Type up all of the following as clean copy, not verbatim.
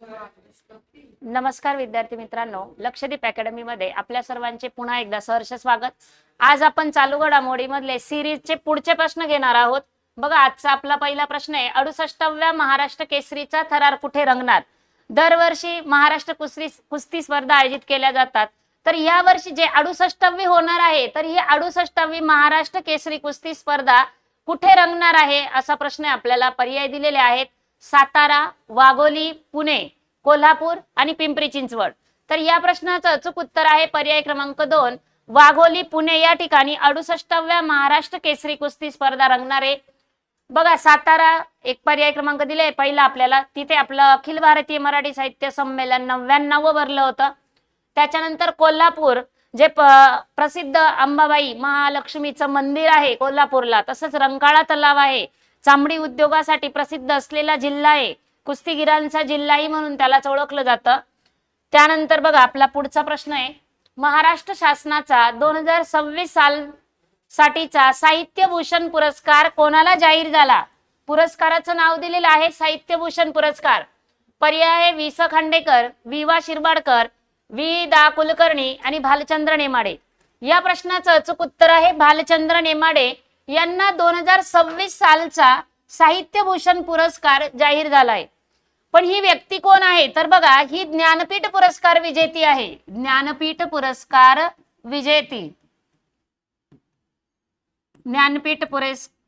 नमस्कार विद्यार्थी मित्रांनो, लक्षदीप अकॅडमी मध्ये आपल्या सर्वांचे पुन्हा एकदा सहर्ष स्वागत। आज आपण चालू घडामोडी मधले सिरीजचे पुढचे प्रश्न घेणार आहोत। बघा, आजचा आपला पहिला प्रश्न आहे, 68व्या महाराष्ट्र केसरीचा थरार कुठे रंगणार? दरवर्षी महाराष्ट्र कुस्ती स्पर्धा आयोजित केल्या जातात, तर या वर्षी जे 68वी होणार आहे, तर ही 68वी महाराष्ट्र केसरी कुस्ती स्पर्धा कुठे रंगणार आहे असा प्रश्न आपल्याला पर्याय दिलेले आहेत। सातारा, वाघोली, पुणे, कोल्हापूर आणि पिंपरी चिंचवड। तर या प्रश्नाचं अचूक उत्तर आहे पर्याय क्रमांक 2, वाघोली, पुणे या ठिकाणी 68व्या महाराष्ट्र केसरी कुस्ती स्पर्धा रंगणार आहे। बघा, सातारा एक पर्याय क्रमांक दिले पहिला आपल्याला, तिथे आपलं अखिल भारतीय मराठी साहित्य संमेलन 99 भरलं होतं। त्याच्यानंतर कोल्हापूर, जे प्रसिद्ध अंबाबाई महालक्ष्मीचं मंदिर आहे कोल्हापूरला, तसंच रंकाळा तलाव आहे, चामडी उद्योगासाठी प्रसिद्ध असलेला जिल्हा आहे, कुस्तीगिरांचा जिल्हाही म्हणून त्यालाच ओळखलं जातं। त्यानंतर बघा, आपला पुढचा प्रश्न आहे, महाराष्ट्र शासनाचा 2026 साल साठीचा साहित्य भूषण पुरस्कार कोणाला जाहीर झाला? पुरस्काराचं नाव दिलेलं आहे साहित्य भूषण पुरस्कार। पर्याय आहे वि. स. खांडेकर, वि. शिरवाडकर, वि. दा. कुलकर्णी आणि भालचंद्र नेमाडे। या प्रश्नाचं अचूक उत्तर आहे भालचंद्र नेमाडे यांना 2026 सालचा साहित्य भूषण पुरस्कार जाहीर झालाय। पण ही व्यक्ती कोण आहे? तर बघा, ही ज्ञानपीठ पुरस्कार विजेती आहे। ज्ञानपीठ पुरस्कार विजेती, ज्ञानपीठ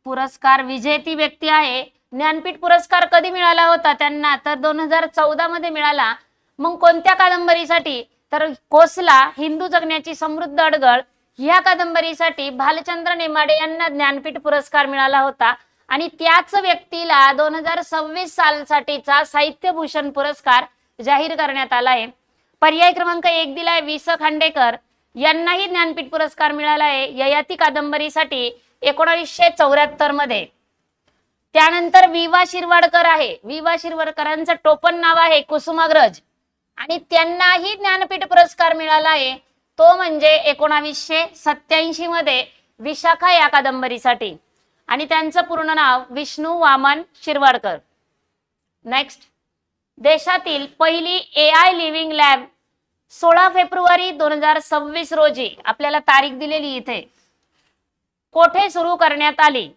पुरस्कार विजेती व्यक्ती आहे। ज्ञानपीठ पुरस्कार कधी मिळाला होता त्यांना? तर 2014 मध्ये मिळाला। मग कोणत्या कादंबरीसाठी? तर कोसला, हिंदू जगण्याची समृद्ध अडगळ या कादंबरीसाठी भालचंद्र नेमाडे यांना ज्ञानपीठ पुरस्कार मिळाला होता आणि त्याच व्यक्तीला 2026 सालसाठीचा साहित्य भूषण पुरस्कार जाहीर करण्यात आला आहे। पर्याय क्रमांक 1 दिलाय वि. स. खांडेकर यांनाही ज्ञानपीठ पुरस्कार मिळाला आहे ययाती कादंबरीसाठी 1974 मध्ये। त्यानंतर वि. शिरवाडकर आहे, वि. शिरवाडकरांचं टोपण नाव आहे कुसुमाग्रज आणि त्यांनाही ज्ञानपीठ पुरस्कार मिळाला आहे, तो म्हणजे 1987 मध्ये विशाखा या कादंबरीसाठी आणि त्यांचं पूर्ण नाव विष्णू वामन शिरवाडकर। नेक्स्ट, देशातील पहिली AI लिव्हिंग लॅब 16 फेब्रुवारी 2026 रोजी, आपल्याला तारीख दिलेली इथे, कोठे सुरू करण्यात आली?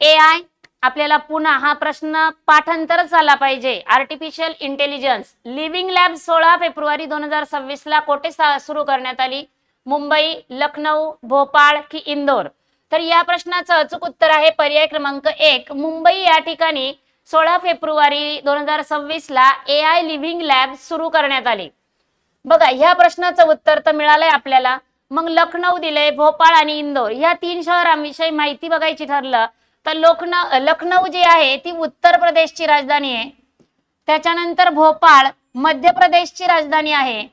AI, आपल्याला पुन्हा हा प्रश्न पाठांतरच झाला पाहिजे, artificial intelligence living lab 16 February 2026 ला कोठे सुरू करण्यात आली? मुंबई, लखनौ, भोपाळ की इंदोर? तर या प्रश्नाचं अचूक उत्तर आहे पर्याय क्रमांक 1, मुंबई या ठिकाणी 16 फेब्रुवारी 2026 ला AI लिव्हिंग लॅब सुरू करण्यात आली। बघा, ह्या प्रश्नाचं उत्तर तर मिळालंय आपल्याला। मग लखनौ दिले, भोपाळ आणि इंदोर या 3 शहरांविषयी माहिती बघायची ठरलं तर लखनौ जी आहे ती उत्तर प्रदेशची राजधानी आहे। त्याच्यानंतर भोपाळ मध्य प्रदेशची राजधानी आहे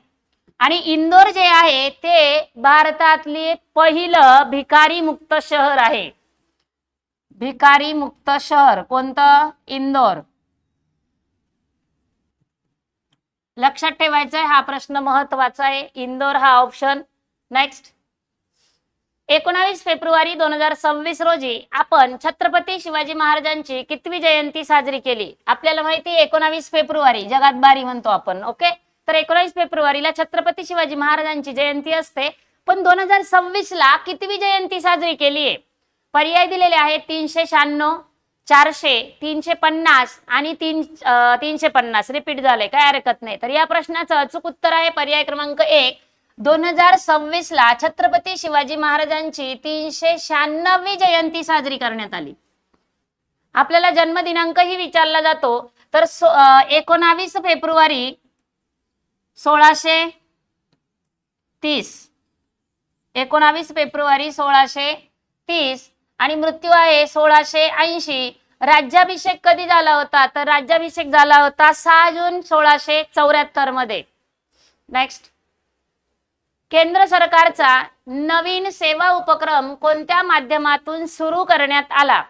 आणि इंदोर जे आहे ते भारतातले पहिलं भिकारी मुक्त शहर आहे। भिकारी मुक्त शहर कोणतं? इंदोर। लक्षात ठेवायचंय, हा प्रश्न महत्वाचा आहे, इंदोर हा ऑप्शन। नेक्स्ट, 19 फेब्रुवारी 2026 रोजी आपण छत्रपती शिवाजी महाराजांची कितवी जयंती साजरी केली? आपल्याला माहिती आहे 19 फेब्रुवारी जगात बारी म्हणतो आपण, ओके। तर 19 फेब्रुवारीला छत्रपती शिवाजी महाराजांची जयंती असते, पण 2026 ला कितवी जयंती साजरी केली आहे? पर्याय दिलेले आहेत 396, 400, 350 आणि 350। रिपीट झालंय, काय हरकत नाही। तर या प्रश्नाचं अचूक उत्तर आहे पर्याय क्रमांक 1, 2026 ला छत्रपती शिवाजी महाराजांची 396वी जयंती साजरी करण्यात आली। आपल्याला जन्मदिनांकही विचारला जातो, तर 19 फेब्रुवारी 1630, 19 फेब्रुवारी 1630 आणि मृत्यू आहे 1680। राज्याभिषेक कधी झाला होता? तर राज्याभिषेक झाला होता 6 जून 1674 मध्ये। नेक्स्ट, केंद्र सरकारचा नवीन सेवा उपक्रम कोणत्या माध्यमातून सुरू करण्यात आला?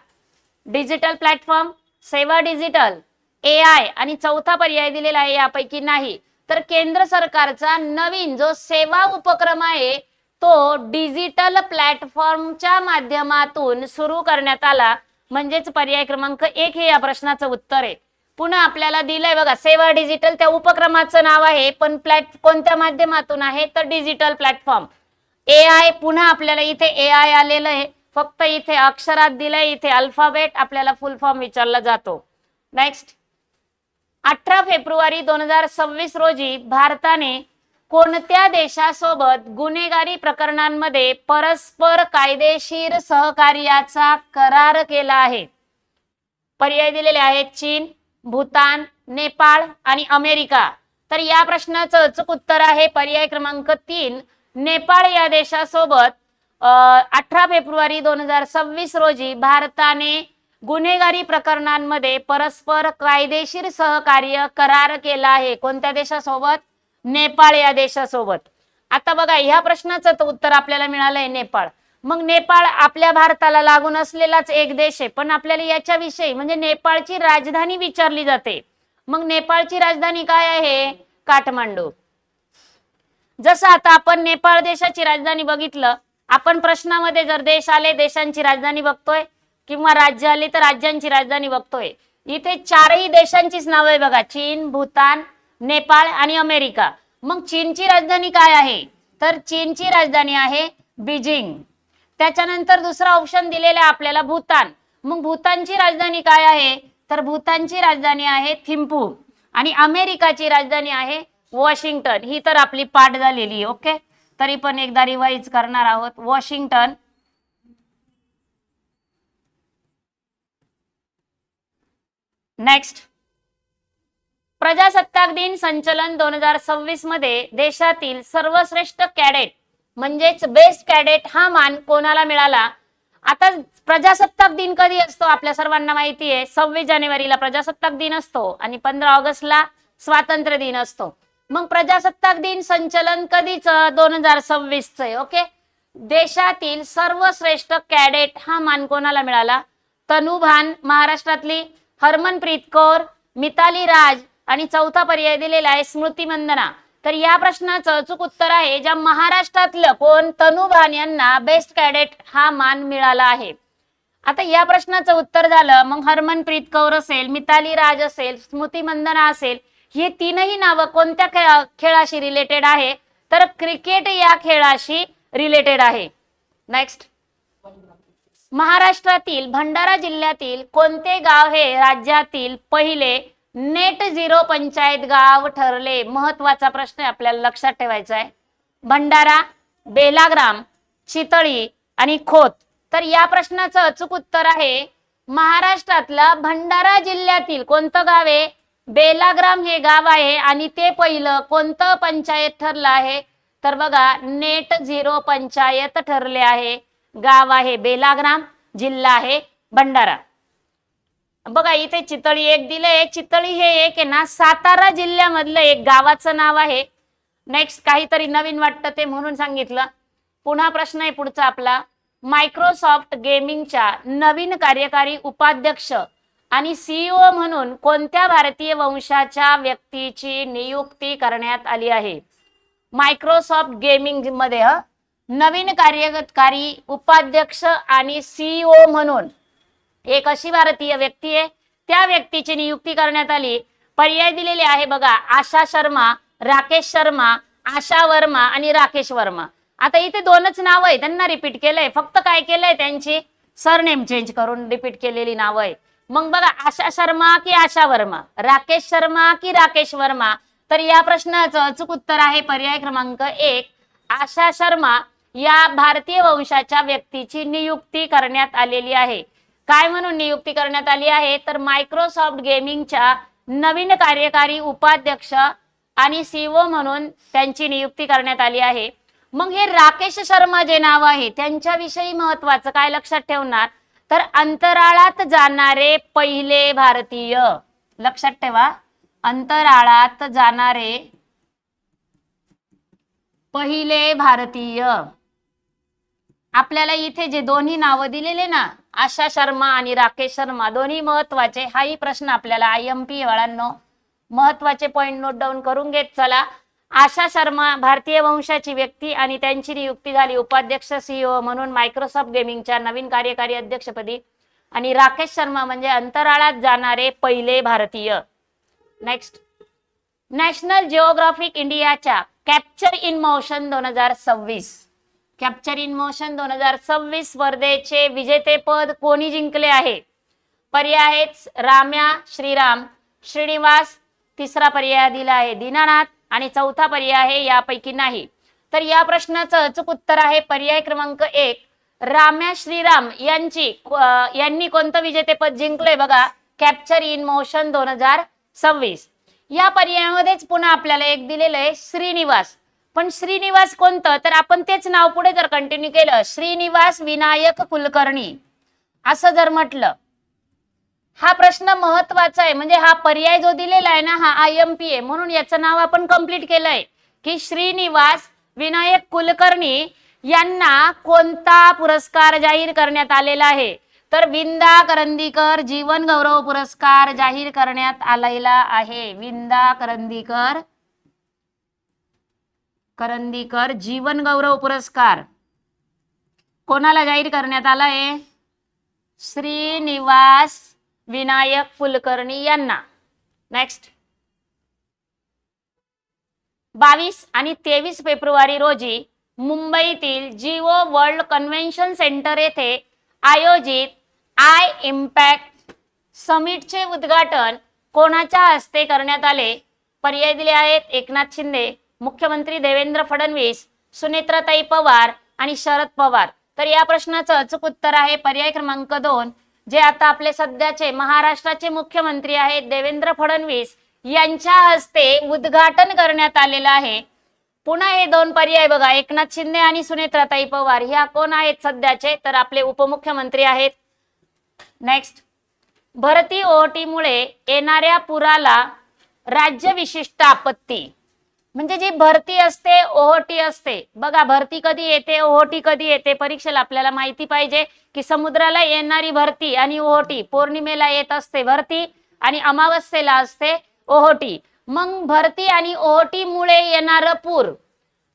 डिजिटल प्लॅटफॉर्म, सेवा डिजिटल, AI आणि चौथा पर्याय दिलेला आहे यापैकी नाही। तर केंद्र सरकारचा नवीन जो सेवा उपक्रम आहे तो डिजिटल प्लॅटफॉर्मच्या माध्यमातून सुरू करण्यात आला, म्हणजेच पर्याय क्रमांक 1 हे या प्रश्नाचं उत्तर आहे। पुन्हा आपल्याला दिलंय बघा सेवा डिजिटल, त्या उपक्रमाचं नाव आहे, पण कोणत्या माध्यमातून आहे तर डिजिटल प्लॅटफॉर्म. AI पुन्हा आपल्याला इथे AI आलेलं आहे, फक्त इथे अक्षरात दिलंय, इथे अल्फाबेट, आपल्याला फुल फॉर्म विचारला जातो. नेक्स्ट, 18 फेब्रुवारी 2026 रोजी भारताने कोणत्या देशासोबत गुन्हेगारी प्रकरणांमध्ये परस्पर कायदेशीर सहकार्याचा करार केला आहे? पर्याय दिलेले आहेत चिन, भूतान, नेपाळ आणि अमेरिका. तर या प्रश्नाचं अचूक उत्तर आहे पर्याय क्रमांक 3, नेपाळ या देशासोबत 18 फेब्रुवारी 2026 रोजी भारताने गुन्हेगारी प्रकरणांमध्ये परस्पर कायदेशीर सहकार्य करार केला आहे. कोणत्या देशासोबत? नेपाळ या देशासोबत. आता बघा ह्या प्रश्नाचं उत्तर आपल्याला मिळालंय नेपाळ. मग नेपाळ आपल्या भारताला लागून असलेलाच एक देश आहे, पण आपल्याला याच्याविषयी म्हणजे नेपाळची राजधानी विचारली जाते. मग नेपाळची राजधानी काय आहे? काठमांडू. जसं आता आपण नेपाळ देशाची राजधानी बघितलं, आपण प्रश्नामध्ये जर देश आले देशांची राजधानी बघतोय किंवा राज्य आले तर राज्यांची राजधानी बघतोय. इथे चारही देशांचीच नाव आहे बघा, चीन, भूतान, नेपाळ आणि अमेरिका. मग चीनची राजधानी काय आहे तर चीनची राजधानी आहे बीजिंग. त्याच्यानंतर दुसरा ऑप्शन दिलेला आहे आपल्याला भूतान. मग भूतानची राजधानी काय आहे तर भूतानची राजधानी आहे थिम्पू आणि अमेरिकाची राजधानी आहे वॉशिंग्टन. ही तर आपली पाठ झालेली. ओके, तरी पण एकदा रिवाइज करणार आहोत. वॉशिंग्टन, नेक्स्ट, प्रजासत्ताक दिन संचलन 2026 मध्ये देशातील सर्वश्रेष्ठ कॅडेट म्हणजेच बेस्ट कॅडेट हा मान कोणाला मिळाला? आता प्रजासत्ताक दिन कधी असतो आपल्या सर्वांना माहिती आहे, 26 जानेवारीला प्रजासत्ताक दिन असतो आणि 15 ऑगस्टला स्वातंत्र्य दिन असतो. मग प्रजासत्ताक दिन संचलन कधीच? 2026 आहे. ओके, देशातील सर्वश्रेष्ठ कॅडेट हा मान कोणाला मिळाला? तनू भान महाराष्ट्रातली, हरमनप्रीत कौर, मिताली राज आणि चौथा पर्याय दिलेला आहे स्मृती मंदना. तर या प्रश्नाचं अचूक उत्तर आहे ज्या महाराष्ट्रातलं कोण? तनू भान यांना बेस्ट कॅडेट हा मान मिळाला आहे. आता या प्रश्नाचं उत्तर झालं. मग हरमनप्रीत कौर असेल, मिताली राज असेल, स्मृती मंदना असेल, हे तीनही नावं कोणत्या खेळाशी रिलेटेड आहे तर क्रिकेट या खेळाशी रिलेटेड आहे. नेक्स्ट, महाराष्ट्रातील भंडारा जिल्ह्यातील कोणते गाव हे राज्यातील पहिले नेट झिरो पंचायत गाव ठरले? महत्वाचा प्रश्न आपल्याला लक्षात ठेवायचा आहे. भंडारा, बेलाग्राम, चितळी आणि खोत. तर या प्रश्नाचं अचूक उत्तर आहे महाराष्ट्रातला भंडारा जिल्ह्यातील कोणतं गाव आहे? बेलाग्राम हे गाव आहे आणि ते पहिलं कोणतं पंचायत ठरलं आहे तर बघा नेट झिरो पंचायत ठरले आहे. गाव आहे बेलाग्राम, जिल्हा आहे भंडारा. बघा इथे चितळी एक दिले. चितळी हे एक आहे ना सातारा जिल्ह्यामधलं एक गावाचं नाव आहे. नेक्स्ट, काहीतरी नवीन वाटतं ते म्हणून सांगितलं. पुन्हा प्रश्न आहे पुढचा आपला, मायक्रोसॉफ्ट गेमिंगच्या नवीन कार्यकारी उपाध्यक्ष आणि CEO म्हणून कोणत्या भारतीय वंशाच्या व्यक्तीची नियुक्ती करण्यात आली आहे? मायक्रोसॉफ्ट गेमिंग मध्ये नवीन कार्यकारी उपाध्यक्ष आणि CEO म्हणून एक अशी भारतीय व्यक्ती आहे, त्या व्यक्तीची नियुक्ती करण्यात आली. पर्याय दिलेले आहे बघा, आशा शर्मा, राकेश शर्मा, आशा वर्मा आणि राकेश वर्मा. आता इथे दोनच नाव आहे, त्यांना रिपीट केलंय, फक्त काय केलंय त्यांची सरनेम चेंज करून रिपीट केलेली नाव आहे. मग बघा आशा शर्मा की आशा वर्मा, राकेश शर्मा की राकेश वर्मा. तर या प्रश्नाचं अचूक उत्तर आहे पर्याय क्रमांक 1, आशा शर्मा या भारतीय वंशाच्या व्यक्तीची नियुक्ती करण्यात आलेली आहे. काय म्हणून नियुक्ती करण्यात आली आहे तर मायक्रोसॉफ्ट गेमिंगच्या नवीन कार्यकारी उपाध्यक्ष आणि CEO म्हणून त्यांची नियुक्ती करण्यात आली आहे. मग हे राकेश शर्मा जे नाव आहे त्यांच्याविषयी महत्वाचं काय लक्षात ठेवणार तर अंतराळात जाणारे पहिले भारतीय. लक्षात ठेवा, अंतराळात जाणारे पहिले भारतीय. आपल्याला इथे जे दोन्ही नावं दिलेले ना आशा शर्मा आणि राकेश शर्मा दोन्ही महत्वाचे. हाही प्रश्न आपल्याला IMP वाळांनो महत्वाचे पॉइंट नोट डाऊन करून घेत चला. आशा शर्मा भारतीय वंशाची व्यक्ती आणि त्यांची नियुक्ती झाली उपाध्यक्ष CEO म्हणून मायक्रोसॉफ्ट गेमिंगच्या नवीन कार्यकारी अध्यक्षपदी. आणि राकेश शर्मा म्हणजे अंतराळात जाणारे पहिले भारतीय. नेक्स्ट, नॅशनल जिओग्राफिक इंडियाच्या capture in motion 2026, capture in motion 2026 स्पर्धेचे विजेतेपद कोणी जिंकले आहे? पर्याय आहेत राम्या, श्रीराम, श्रीनिवास, तिसरा पर्याय दिला आहे दीनानाथ आणि चौथा पर्याय आहे यापैकी नाही. तर या प्रश्नाचं अचूक उत्तर आहे पर्याय क्रमांक 1, राम्या श्रीराम यांनी कोणतं विजेतेपद जिंकलंय बघा, कॅप्चर इन मोशन 2026. या पर्यायामध्येच पुन्हा आपल्याला एक दिलेलं आहे श्रीनिवास. पण श्रीनिवास कोणतं, तर आपण तेच नाव पुढे जर कंटिन्यू केलं, श्रीनिवास विनायक कुलकर्णी असं जर म्हटलं, हा प्रश्न महत्वाचा आहे. म्हणजे हा पर्याय जो दिलेला आहे ना, हा IMP आहे, म्हणून याचं नाव आपण कंप्लीट केलंय की श्रीनिवास विनायक कुलकर्णी यांना कोणता पुरस्कार जाहीर करण्यात आलेला आहे? तर विंदा करंदीकर जीवन गौरव पुरस्कार जाहीर करण्यात आलेला आहे. विंदा करंदीकर जीवन गौरव पुरस्कार कोणाला जाहीर करण्यात आला आहे? श्रीनिवास विनायक कुलकर्णी यांना. नेक्स्ट, 22 आणि 23 फेब्रुवारी रोजी मुंबईतील जिओ वर्ल्ड कन्व्हेन्शन सेंटर येथे आयोजित आय इम्पॅक्ट समिटचे उद्घाटन कोणाच्या हस्ते करण्यात आले? पर्याय दिले आहेत एकनाथ शिंदे, मुख्यमंत्री देवेंद्र फडणवीस, सुनेत्राताई पवार आणि शरद पवार. तर या प्रश्नाचं अचूक उत्तर आहे पर्याय क्रमांक 2, जे आता आपले सध्याचे महाराष्ट्राचे मुख्यमंत्री आहेत देवेंद्र फडणवीस यांच्या हस्ते उद्घाटन करण्यात आलेलं आहे. पुन्हा हे दोन पर्याय बघा, एकनाथ शिंदे आणि सुनेत्राताई पवार ह्या कोण आहेत सध्याचे? तर आपले उपमुख्यमंत्री आहेत. नेक्स्ट, भरती ओहोटीमुळे येणाऱ्या पुराला राज्य विशिष्ट आपत्ती, म्हणजे जी भरती असते ओहोटी असते बघा, भरती कधी येते ओहोटी कधी येते परीक्षेला आपल्याला माहिती पाहिजे की समुद्राला येणारी भरती आणि ओहोटी, पौर्णिमेला येत असते भरती आणि अमावस्येला असते ओहोटी. मग भरती आणि ओहोटीमुळे येणारं पूर,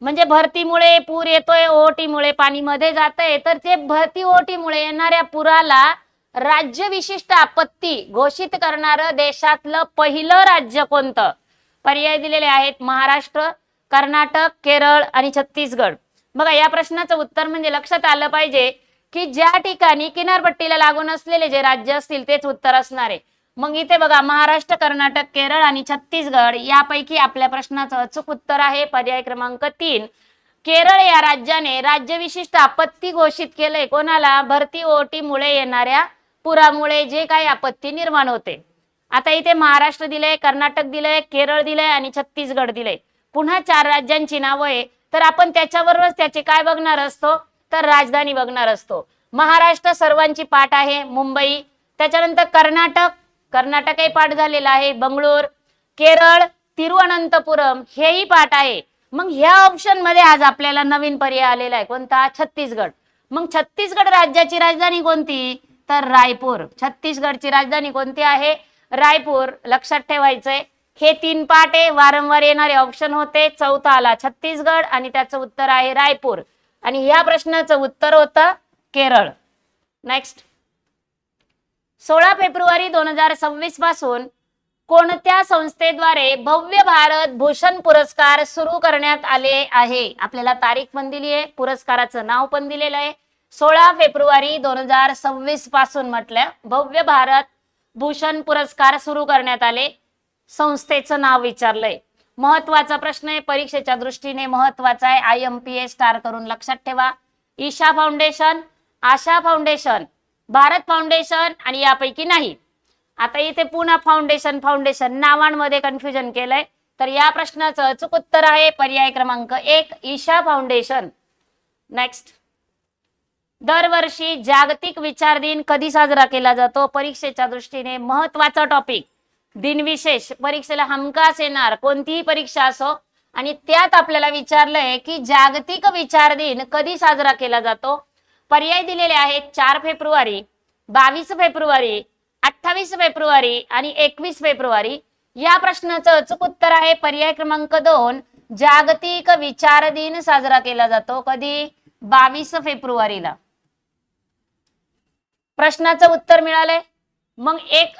म्हणजे भरतीमुळे पूर येतोय, ओहोटीमुळे पाणी मध्ये जातंय, तर ते भरती ओहोटीमुळे येणाऱ्या पुराला राज्य विशिष्ट आपत्ती घोषित करणारं देशातलं पहिलं राज्य कोणतं? पर्याय दिलेले आहेत महाराष्ट्र, कर्नाटक, केरळ आणि छत्तीसगड. बघा या प्रश्नाचं उत्तर म्हणजे लक्षात आलं पाहिजे की ज्या ठिकाणी किनारपट्टीला लागून असलेले जे राज्य असतील तेच उत्तर असणार आहे. मग इथे बघा महाराष्ट्र, कर्नाटक, केरळ आणि छत्तीसगड यापैकी आपल्या प्रश्नाचं अचूक उत्तर आहे पर्याय क्रमांक 3. केरळ या राज्याने राज्य विशिष्ट आपत्ती घोषित केलंय कोणाला? भरती ओहोटीमुळे येणाऱ्या पुरामुळे जे काही आपत्ती निर्माण होते. आता इथे महाराष्ट्र दिलंय, कर्नाटक दिलंय, केरळ दिलंय आणि छत्तीसगड दिलंय. पुन्हा 4 राज्यांची नावं आहे, तर आपण त्याच्याबरोबरच त्याचे काय बघणार असतो? तर राजधानी बघणार असतो. महाराष्ट्र सर्वांची पाठ आहे मुंबई, त्याच्यानंतर कर्नाटकही पाठ झालेला आहे बंगळूर, केरळ तिरुवनंतपुरम हेही पाठ आहे. मग ह्या ऑप्शन मध्ये आज आपल्याला नवीन पर्याय आलेला आहे कोणता? छत्तीसगड. मग छत्तीसगड राज्याची राजधानी कोणती? तर रायपूर. छत्तीसगडची राजधानी कोणती आहे? रायपूर. लक्षात ठेवायचंय हे 3 पाठ आहे, वारंवार येणारे ऑप्शन होते. चौथा आला छत्तीसगड आणि त्याचं उत्तर आहे रायपूर आणि या प्रश्नाचं उत्तर होतं केरळ. नेक्स्ट, 16 फेब्रुवारी 2026 पासून कोणत्या संस्थेद्वारे भव्य भारत भूषण पुरस्कार सुरू करण्यात आले आहे? आपल्याला तारीख पण दिली आहे, पुरस्काराचं नाव पण दिलेलं आहे. 16 फेब्रुवारी 2026 पासून म्हटलं भव्य भारत भूषण पुरस्कार सुरू करण्यात आले. संस्थेचं नाव विचारलंय. महत्वाचा प्रश्न आहे, परीक्षेच्या दृष्टीने महत्वाचा आहे. IMPA स्टार करून लक्षात ठेवा. ईशा फाउंडेशन, आशा फाउंडेशन, भारत फाउंडेशन आणि यापैकी नाही. आता इथे पुन्हा फाउंडेशन नावांमध्ये कन्फ्युजन केलंय, तर या प्रश्नाचं अचूक उत्तर आहे पर्याय क्रमांक 1 ईशा फाउंडेशन. नेक्स्ट, दरवर्षी जागतिक विचार दिन कधी साजरा केला जातो? परीक्षेच्या दृष्टीने महत्वाचा टॉपिक, दिनविशेष परीक्षेला हमखास येणार कोणतीही परीक्षा असो. आणि त्यात आपल्याला विचारलंय की जागतिक विचार दिन कधी साजरा केला जातो? पर्याय दिलेले आहेत 4 फेब्रुवारी, 22 फेब्रुवारी, 28 फेब्रुवारी आणि 21 फेब्रुवारी. या प्रश्नाचं अचूक उत्तर आहे पर्याय क्रमांक 2 जागतिक विचार दिन साजरा केला जातो कधी? 22 फेब्रुवारीला. प्रश्नाचं उत्तर मिळालंय. मग एक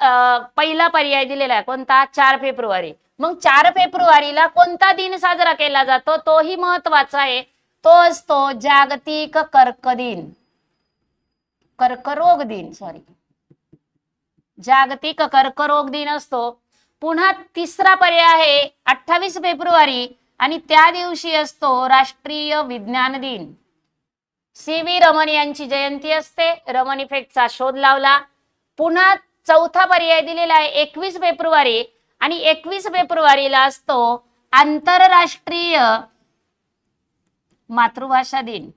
पहिला पर्याय दिलेला आहे कोणता, 4 फेब्रुवारी. मग 4 फेब्रुवारीला कोणता दिन साजरा केला जातो तोही महत्वाचा आहे. तो असतो जागतिक कर्करोग दिन, जागतिक कर्करोग दिन असतो. पुन्हा तिसरा पर्याय आहे 28 फेब्रुवारी आणि त्या दिवशी असतो राष्ट्रीय विज्ञान दिन. सी.व्ही. रमन यांची जयंती असते. रमन इफेक्टचा शोध लावला. पुन्हा चौथा पर्याय दिलेला आहे 21 फेब्रुवारी आणि 21 फेब्रुवारीला असतो आंतरराष्ट्रीय मातृभाषा दिन.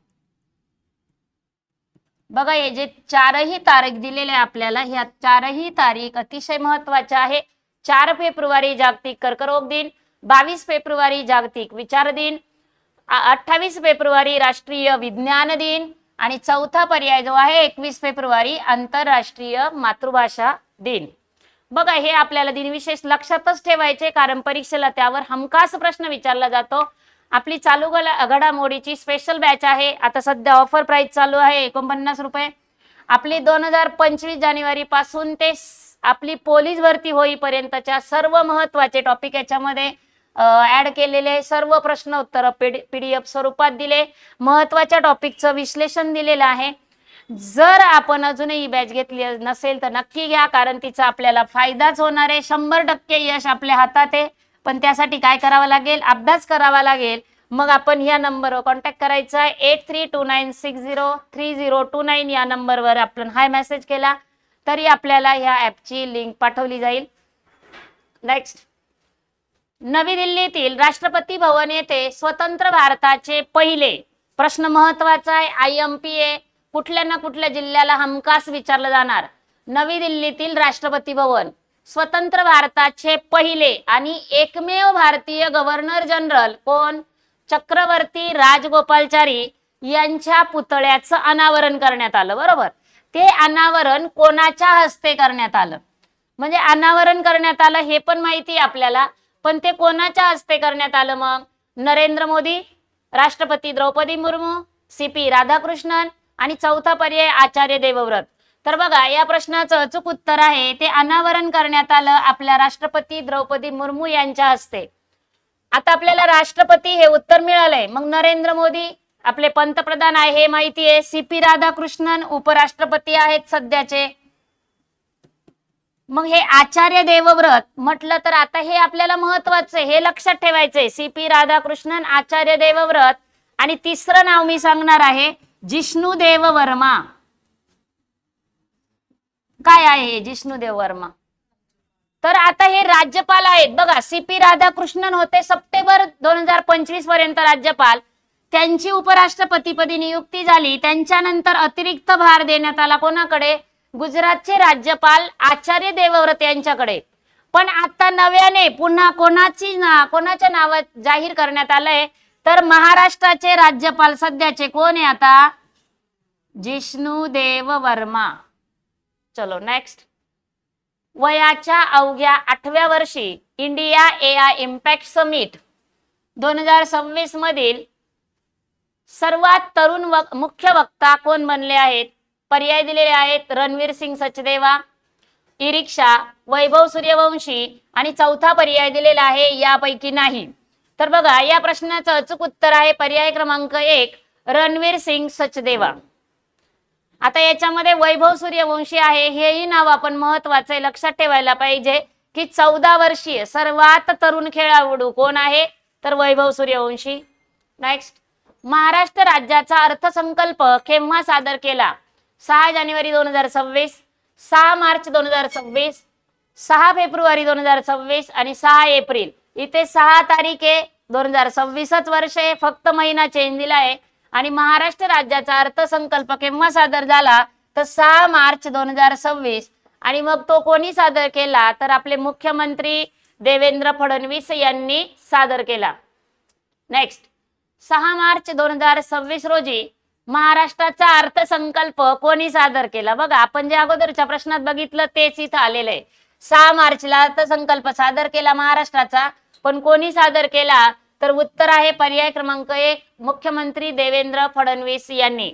बघा हे जे चारही तारीख दिलेले आपल्याला, ह्या चारही तारीख अतिशय महत्वाच्या आहे. 4 फेब्रुवारी जागतिक कर्करोग दिन, 22 फेब्रुवारी जागतिक विचार दिन, 28 फेब्रुवारी राष्ट्रीय विज्ञान दिन आणि चौथा पर्याय जो आहे 21 फेब्रुवारी आंतरराष्ट्रीय मातृभाषा दिन. बघा हे आपल्याला दिनविशेष लक्षातच ठेवायचे, कारण परीक्षेला त्यावर हमखास प्रश्न विचारला जातो. आपली चालू घडामोडीची स्पेशल बॅच आहे. आता सध्या ऑफर प्राइस चालू आहे 49 रुपये. आपली 2025 जानेवारी पासून ते आपली पोलीस भरती होईपर्यंतच्या सर्व महत्वाचे टॉपिक याच्यामध्ये ऍड केलेले, सर्व प्रश्न उत्तर पीडीएफ स्वरूपात दिले, महत्वाच्या टॉपिकचं विश्लेषण दिलेलं आहे. जर आपण अजूनही बॅच घेतली नसेल तर नक्की घ्या, कारण तिचा आपल्याला फायदाच होणार आहे. 100% यश आपल्या हातात आहे. पण त्यासाठी काय करावं लागेल, अभ्यास करावा लागेल. मग आपण ह्या नंबरवर कॉन्टॅक्ट करायचा आहे. 8329603029 या नंबरवर आपण हाय मेसेज केला तरी आपल्याला ह्या ऍपची लिंक पाठवली जाईल. नेक्स्ट, नवी दिल्लीतील राष्ट्रपती भवन येथे स्वतंत्र भारताचे पहिले, प्रश्न महत्वाचा आहे, IMPA कुठल्या ना कुठल्या जिल्ह्याला हमखास विचारलं जाणार. नवी दिल्लीतील राष्ट्रपती भवन स्वतंत्र भारताचे पहिले आणि एकमेव भारतीय गव्हर्नर जनरल कोण, चक्रवर्ती राजगोपालचारी यांच्या पुतळ्याचं अनावरण करण्यात आलं. बरोबर, ते अनावरण कोणाच्या हस्ते करण्यात आलं, म्हणजे अनावरण करण्यात आलं हे पण माहिती आपल्याला, पण ते कोणाच्या हस्ते करण्यात आलं. मग नरेंद्र मोदी, राष्ट्रपती द्रौपदी मुर्मू, CP राधाकृष्णन आणि चौथा पर्याय आचार्य देवव्रत. तर बघा या प्रश्नाचं अचूक उत्तर आहे ते अनावरण करण्यात आलं आपल्या राष्ट्रपती द्रौपदी मुर्मू यांच्या हस्ते. आता आपल्याला राष्ट्रपती हे उत्तर मिळालंय. मग नरेंद्र मोदी आपले पंतप्रधान आहे हे माहिती आहे. CP राधाकृष्णन उपराष्ट्रपती आहेत सध्याचे. मग हे आचार्य देवव्रत म्हटलं तर आता हे आपल्याला महत्वाचं आहे, हे लक्षात ठेवायचंय. CP राधाकृष्णन, आचार्य देवव्रत आणि तिसरं नाव मी सांगणार आहे जिष्णुदेव वर्मा. काय आहे जिष्णुदेव वर्मा? तर आता हे राज्यपाल आहेत. बघा CP राधाकृष्णन होते सप्टेंबर 2025 पर्यंत राज्यपाल. त्यांची उपराष्ट्रपतीपदी नियुक्ती झाली. त्यांच्यानंतर अतिरिक्त भार देण्यात आला कोणाकडे, गुजरातचे राज्यपाल आचार्य देवव्रत यांच्याकडे. पण आता नव्याने पुन्हा कोणाच्या नावात जाहीर करण्यात आलंय तर महाराष्ट्राचे राज्यपाल सध्याचे कोण आहे आता, जिष्णुदेव वर्मा. चलो नेक्स्ट, वयाच्या अवघ्या 8व्या वर्षी इंडिया AI इम्पॅक्ट समिट 2026 मधील सर्वात तरुण मुख्य वक्ता कोण बनले आहेत. पर्याय दिलेले आहेत रणवीर सिंग सचदेवा, ई-रिक्षा, वैभव सूर्यवंशी आणि चौथा पर्याय दिलेला आहे यापैकी नाही. तर बघा या प्रश्नाचं अचूक उत्तर आहे पर्याय क्रमांक 1 रणवीर सिंग सचदेवा. आता याच्यामध्ये वैभव सूर्यवंशी आहे हेही नाव आपण महत्वाचं आहे, लक्षात ठेवायला पाहिजे की 14 वर्षीय सर्वात तरुण खेळाडू कोण आहे तर वैभव सूर्यवंशी. नेक्स्ट, महाराष्ट्र राज्याचा अर्थसंकल्प केव्हा सादर केला. 6 जानेवारी 2026, 6 मार्च 2026, 6 फेब्रुवारी 2026 आणि 6 एप्रिल. इथे 6 तारीख आहे, 2026च वर्ष आहे, फक्त महिना चेंज दिला आहे. आणि महाराष्ट्र राज्याचा अर्थसंकल्प केव्हा सादर झाला तर 6 मार्च 2026. आणि मग तो कोणी सादर केला तर आपले मुख्यमंत्री देवेंद्र फडणवीस यांनी सादर केला. नेक्स्ट, 6 मार्च 2026 रोजी महाराष्ट्राचा अर्थसंकल्प कोणी सादर केला. बघा आपण जे अगोदरच्या प्रश्नात बघितलं तेच इथं आलेलं आहे. 6 मार्चला अर्थसंकल्प सादर केला महाराष्ट्राचा, पण कोणी सादर केला तर उत्तर आहे पर्याय क्रमांक 1 मुख्यमंत्री देवेंद्र फडणवीस यांनी.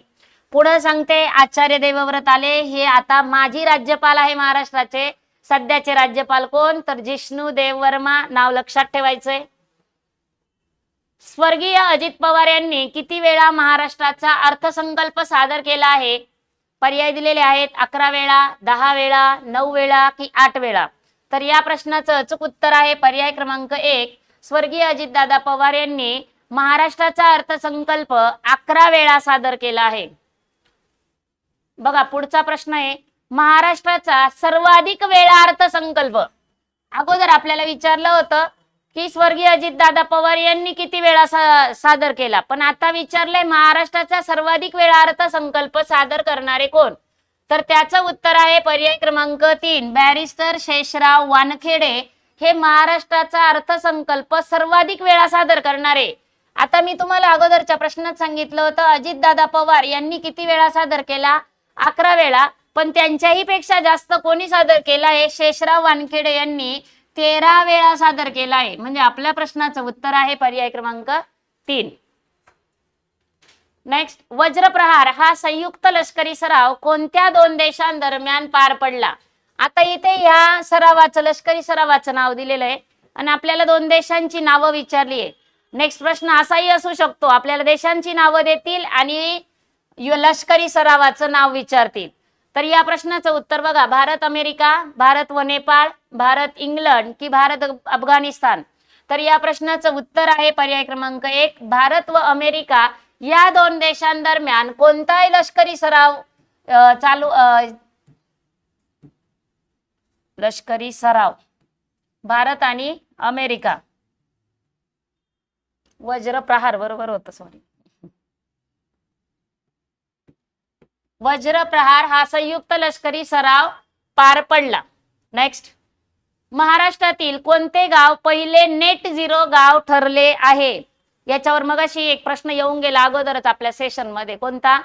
पुढे सांगते आचार्य देवव्रत आले. हे आता माजी राज्यपाल आहे महाराष्ट्राचे. सध्याचे राज्यपाल कोण? तर जिष्णू देव वर्मा. नाव लक्षात ठेवायचंय. स्वर्गीय अजित पवार यांनी किती वेळा महाराष्ट्राचा अर्थसंकल्प सादर केला आहे? पर्याय दिलेले आहेत. 11 वेळा, 10 वेळा, 9 वेळा की 8 वेळा. तर या प्रश्नाचं अचूक उत्तर आहे पर्याय क्रमांक 1. स्वर्गीय अजितदादा पवार यांनी महाराष्ट्राचा अर्थसंकल्प 11 वेळा सादर केला आहे. बघा पुढचा प्रश्न आहे, महाराष्ट्राचा सर्वाधिक वेळा अर्थसंकल्प. अगोदर आपल्याला विचारलं होतं की स्वर्गीय अजितदादा पवार यांनी किती वेळा सादर केला, पण आता विचारलंय महाराष्ट्राचा सर्वाधिक वेळा अर्थसंकल्प सादर करणारे कोण? तर त्याचं उत्तर आहे पर्याय क्रमांक 3. बॅरिस्टर शेषराव वानखेडे हे महाराष्ट्राचा अर्थसंकल्प सर्वाधिक वेळा सादर करणारे. आता मी तुम्हाला अगोदरच्या प्रश्नात सांगितलं होतं अजितदादा पवार यांनी किती वेळा सादर केला? 11 वेळा. पण त्यांच्याही पेक्षा जास्त कोणी सादर केला आहे? शेषराव वानखेडे यांनी 13 वेळा सादर केला आहे. म्हणजे आपल्या प्रश्नाचं उत्तर आहे पर्याय क्रमांक 3. नेक्स्ट, वज्रप्रहार हा संयुक्त लष्करी सराव कोणत्या 2 देशांदरम्यान पार पडला? आता इथे या सरावाचं लष्करी सरावाचं नाव दिलेलं आहे आणि आपल्याला 2 देशांची नावं विचारली आहे. नेक्स्ट प्रश्न असाही असू शकतो, आपल्याला देशांची नावं देतील आणि लष्करी सरावाचं नाव विचारतील. तर या प्रश्नाचं उत्तर बघा, भारत अमेरिका, भारत व नेपाळ, भारत इंग्लंड की भारत अफगाणिस्तान. तर या प्रश्नाचं उत्तर आहे पर्याय क्रमांक 1. भारत व अमेरिका या 2 देशांदरम्यान कोणताही लष्करी सराव लष्करी सराव भारत आणि अमेरिका. वज्रप्रहार बरोबर होतं, सॉरी. वज्रप्रहार हा संयुक्त लष्करी सराव पार पडला. नेक्स्ट, महाराष्ट्रातील कोणते गाव पहिले नेट झिरो गाव ठरले आहे? याच्यावर मगाशी एक प्रश्न येऊन गेला अगोदरच आपल्या सेशन मध्ये. कोणता?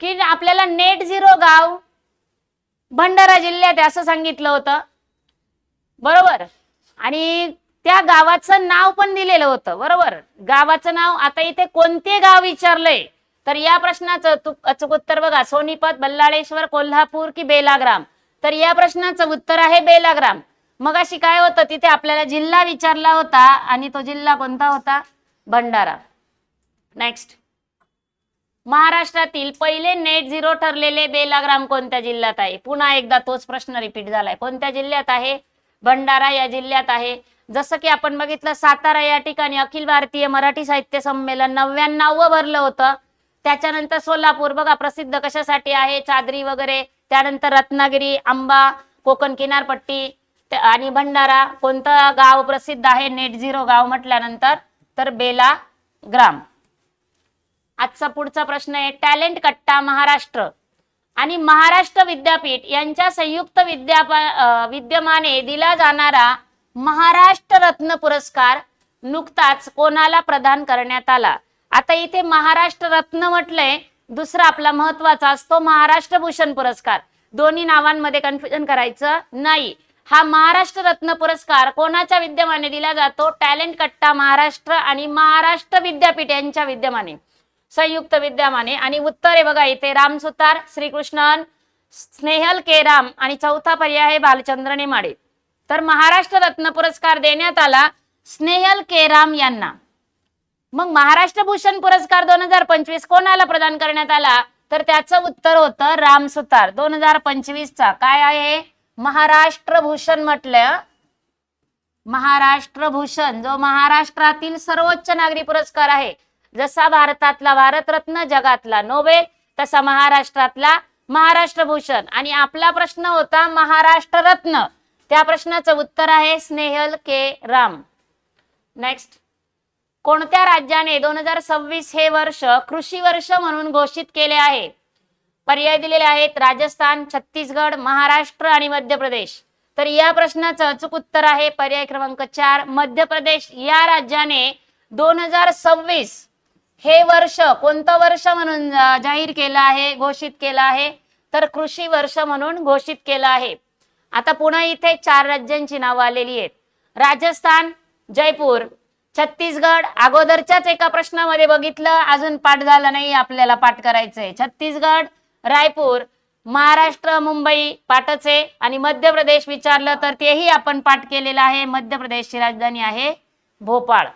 की आपल्याला नेट झिरो गाव भंडारा जिल्ह्यात असं सांगितलं होतं, बरोबर. आणि त्या गावाचं नाव पण दिलेलं होतं, बरोबर. गावाचं नाव. आता इथे कोणते गाव विचारलंय? तर या प्रश्नाचं अचूक उत्तर बघा, सोनीपत, बल्लाळेश्वर, कोल्हापूर की बेलाग्राम. तर या प्रश्नाचं उत्तर आहे बेलाग्राम. मगाशी काय होतं, तिथे आपल्याला जिल्हा विचारला होता आणि तो जिल्हा कोणता होता? भंडारा. नेक्स्ट, महाराष्ट्रातील पहिले नेट झिरो ठरलेले बेलाग्राम कोणत्या जिल्ह्यात आहे? पुन्हा एकदा तोच प्रश्न रिपीट झालाय. कोणत्या जिल्ह्यात आहे? भंडारा या जिल्ह्यात आहे. जसं की आपण बघितलं सातारा या ठिकाणी अखिल भारतीय मराठी साहित्य संमेलन 99वं भरलं होतं. त्याच्यानंतर सोलापूर बघा प्रसिद्ध कशासाठी आहे? चादरी वगैरे. त्यानंतर रत्नागिरी, आंबा, कोकण किनारपट्टी आणि भंडारा. कोणतं गाव प्रसिद्ध आहे नेट झिरो गाव म्हटल्यानंतर? तर बेलाग्राम. आजचा पुढचा प्रश्न आहे, टॅलेंट कट्टा महाराष्ट्र आणि महाराष्ट्र विद्यापीठ यांच्या संयुक्त विद्यमाने दिला जाणारा महाराष्ट्र रत्न पुरस्कार नुकताच कोणाला प्रदान करण्यात आला? आता इथे महाराष्ट्र रत्न म्हटलंय, दुसरा आपला महत्वाचा असतो महाराष्ट्र भूषण पुरस्कार. दोन्ही नावांमध्ये कन्फ्युजन करायचं नाही. हा महाराष्ट्र रत्न पुरस्कार कोणाच्या विद्यमाने दिला जातो? टॅलेंट कट्टा महाराष्ट्र आणि महाराष्ट्र विद्यापीठ यांच्या विद्यमाने, संयुक्त विद्यमाने. आणि उत्तर आहे बघा इथे, राम सुतार, श्रीकृष्णन, स्नेहल केराम आणि चौथा पर्याय आहे भालचंद्र नेमाडे. तर महाराष्ट्र रत्न पुरस्कार देण्यात आला स्नेहल केराम यांना. मग महाराष्ट्र भूषण पुरस्कार 2025 कोणाला प्रदान करण्यात आला? तर त्याचं उत्तर होतं राम सुतार. 2025चा काय आहे? महाराष्ट्र भूषण म्हटलं. महाराष्ट्र भूषण जो महाराष्ट्रातील सर्वोच्च नागरी पुरस्कार आहे. जसा भारतातला भारतरत्न, जगातला नोबेल, तसा महाराष्ट्रातला महाराष्ट्र भूषण. आणि आपला प्रश्न होता महाराष्ट्र रत्न, त्या प्रश्नाचं उत्तर आहे स्नेहल के राम. नेक्स्ट, कोणत्या राज्याने 2026 हे वर्ष कृषी वर्ष म्हणून घोषित केले आहे? पर्याय दिलेले आहेत, राजस्थान, छत्तीसगड, महाराष्ट्र आणि मध्य प्रदेश. तर या प्रश्नाचं अचूक उत्तर आहे पर्याय क्रमांक 4, मध्य प्रदेश. या राज्याने 2026 हे वर्ष कोणतं वर्ष म्हणून जाहीर केलं आहे, घोषित केलं आहे? तर कृषी वर्ष म्हणून घोषित केलं आहे. आता पुन्हा इथे 4 राज्यांची नावं आलेली आहेत, राजस्थान, जयपूर, छत्तीसगड अगोदरच्याच एका प्रश्नामध्ये बघितलं, अजून पाठ झाला नाही, आपल्याला पाठ करायचंय. छत्तीसगड, रायपूर, महाराष्ट्र, मुंबई पाठच आहे. आणि मध्य प्रदेश विचारलं तर तेही आपण पाठ केलेलं आहे. मध्य प्रदेशची राजधानी आहे भोपाळ.